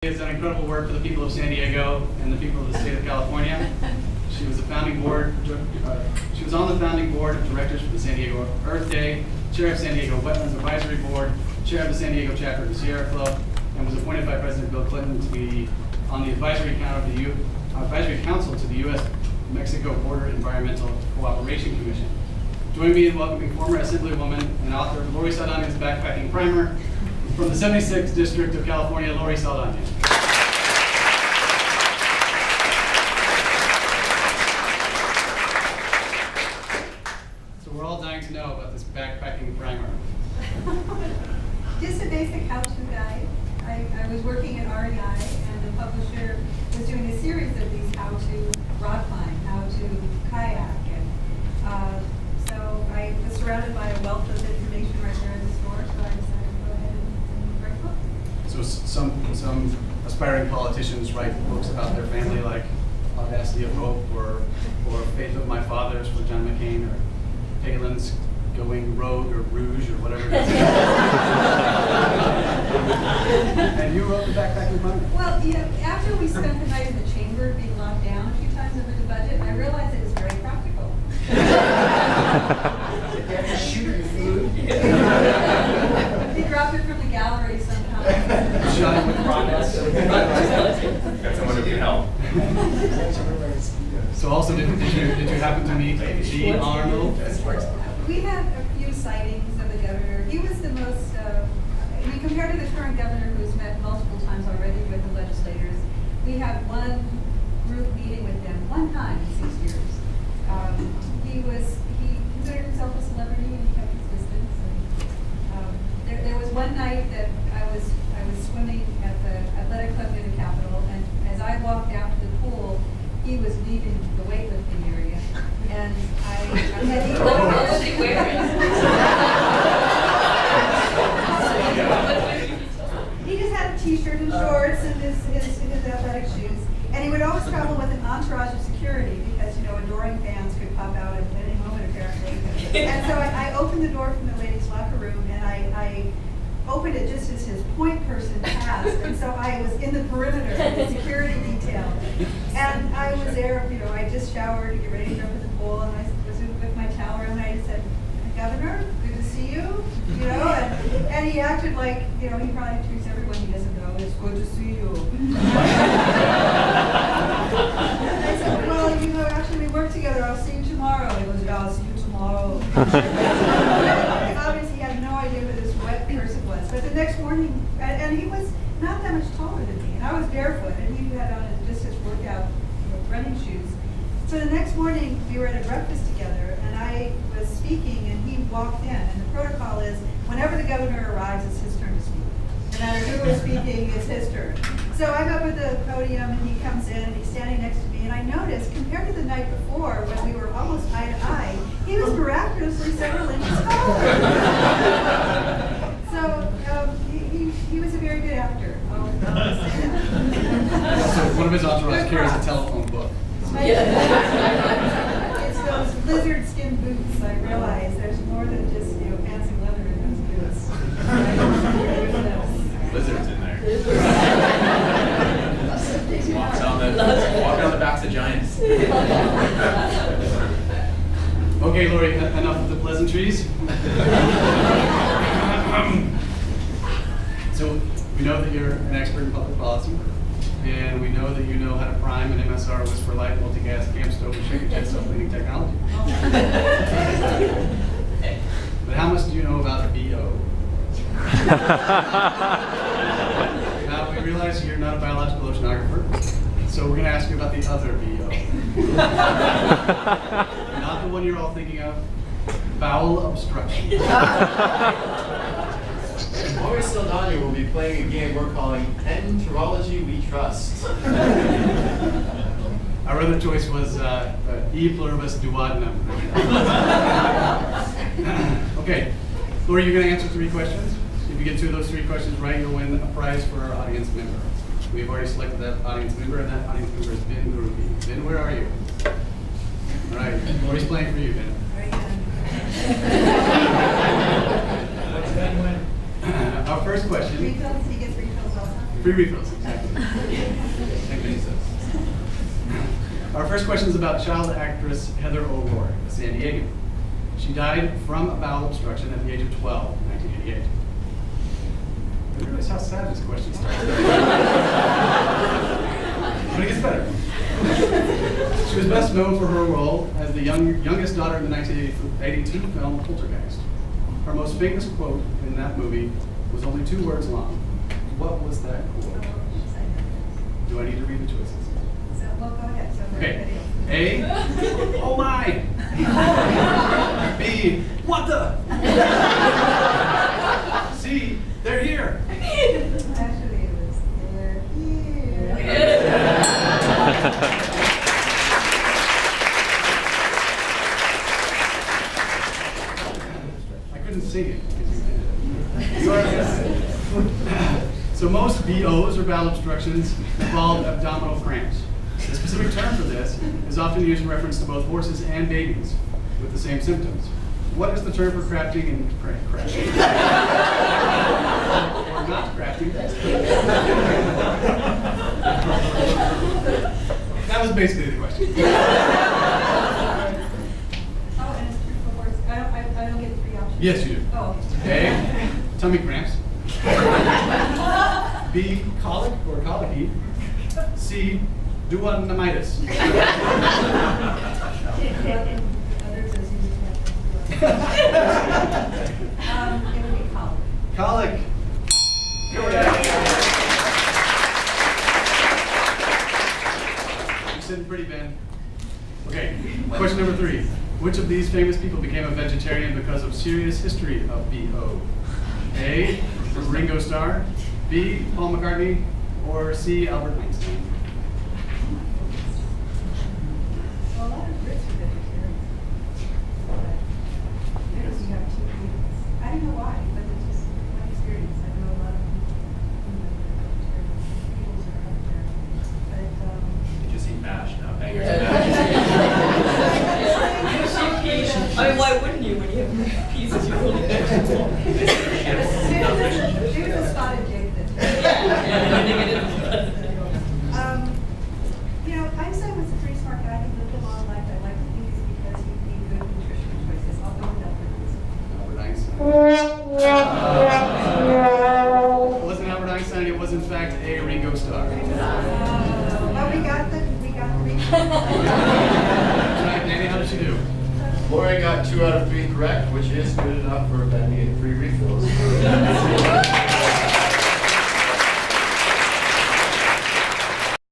Has done incredible work for the people of San Diego and the people of the state of California. She was she was on the founding board of directors for the San Diego Earth Day, chair of San Diego Wetlands Advisory Board, chair of the San Diego chapter of the Sierra Club, and was appointed by President Bill Clinton to be on the advisory council to the U.S.-Mexico Border Environmental Cooperation Commission. Join me in welcoming former Assemblywoman and author Lori Saldana's backpacking primer from the 76th District of California, Lori Saldana. So we're all dying to know about this backpacking primer. Just a basic how-to guide. I was working at REI, and the publisher was doing a series of these how-to rock climb, how-to kayak, and so I was surrounded by a wealth of information right there in the store, so I decided to go ahead and write a book. So some aspiring politicians write books about their family, like Audacity of Hope, or Faith of My Fathers for John McCain, or Palin's Going Rogue or Rouge, or whatever it is. And you wrote the backpacking primer. Well, you know, after we spent the night in the chamber being locked down a few times over the budget, I realized it was very practical. You have to shoot your food. They dropped it from the gallery somehow. Shot it with rockets. Got someone who can help. So also, did you happen to meet G. Arnold? We had a few sightings of the governor. He was the most, compared to the current governor who's met multiple times already with the legislators, we had one group meeting with him one time in 6 years. He considered himself a celebrity, and he kept his distance. And, there was one night that I was swimming at the athletic club near the Capitol, and as I walked out to the pool, he was leaving the weightlifting area, and What was he wearing? He just had a t-shirt and shorts and his athletic shoes, and he would always travel with an entourage of security because, you know, adoring fans could pop out at any moment apparently. And so I opened the door from the ladies' locker room, and I opened it just as his point person passed, and so I was in the perimeter of the security detail. And I was there, you know, I just showered to get ready to jump in the pool, and I was with my towel around, and I just said, "Governor, good to see you," you know, and he acted like, you know, he probably treats everyone he doesn't know, "It's good to see you." And I said, "Well, you know, actually we work together, I'll see you tomorrow." He goes, "Yeah, I'll see you tomorrow." Obviously he had no idea who this wet person was, but the next morning, and he was not that much taller than me, and I was barefoot, and he had on just his workout, you know, running shoes. So the next morning, we were at a breakfast together, and I was speaking, and he walked in. And the protocol is, whenever the governor arrives, it's his turn to speak. No matter who is speaking, it's his turn. So I'm up at the podium, and he comes in, and he's standing next to me, and I noticed, compared to the night before, when we were almost eye to eye, he was miraculously several inches taller. So he was a very good actor. I'll say that. So one of his entourage carries a telephone book. It's those lizard skin boots. I realize there's more than just, you know, fancy leather in those boots. Lizards in there. Walking on the backs of giants. Okay, Lori, enough of the pleasantries. So we know that you're an expert in public policy, and we know that you know how to prime an MSR with for light multi-gas camp stove and shaker jet self-cleaning technology. But how much do you know about BO? Now, we realize you're not a biological oceanographer, so we're going to ask you about the other BO. Not the one you're all thinking of, bowel obstruction. Lori Saldana will be playing a game we're calling Ecology We Trust. Our other choice was E pluribus duodenum. Okay, Lori, you're going to answer 3 questions. If you get 2 of those 3 questions right, you'll win a prize for our audience member. We've already selected that audience member, and that audience member is Ben Ruby. Ben, where are you? All right, Lori's playing for you, Ben. Very good. Our first question. Refills, he gets refills also. Free refills, exactly. Thank Jesus. Our first question is about child actress Heather O'Rourke, a San Diego. She died from a bowel obstruction at the age of 12 in 1988. I didn't realize how sad this question starts. But it gets better. She was best known for her role as the youngest daughter in the 1982 film Poltergeist. Her most famous quote in that movie was only 2 words long. What was that quote? Do I need to read the choices? So, well, go ahead. So Okay. A, oh my. B, what the? C, they're here. Actually, it was they're here. I couldn't sing it. You are- So most BOs or bowel obstructions involve abdominal cramps. The specific term for this is often used in reference to both horses and babies with the same symptoms. What is the term for crafting and crafting? Or not crafting? That was basically the question. Oh, and it's true for horse. I don't get 3 options. Yes, you do. Oh, okay. A, tummy cramps. B, colic or colicky. C, duodenum. It would be colic. Colic. Correct. You're sitting pretty, Ben. Okay, question number 3. Which of these famous people became a vegetarian because of serious history of BO? A, Ringo Starr, B, Paul McCartney, or C, Albert Einstein? Well, a lot of Brits are vegetarians. Because you have 2 vegans. I don't know why, but it's just my experience. I know a lot of people that are vegetarian. But, You just eat mash now. Bangers Yeah. and mash. I mean, why wouldn't you when you have pieces you really There's a spotted jig that. You know, Einstein was a pretty smart guy. He lived a long life. I like to think it's because he made good nutritional choices. I'll go with that for this. Albert Einstein. It wasn't Albert Einstein, it was in fact a Ringo Starr. Oh, we got the That's right, Danny, how did she do? Lori got 2 out of 3 correct, which is good enough for Ben to get free refills.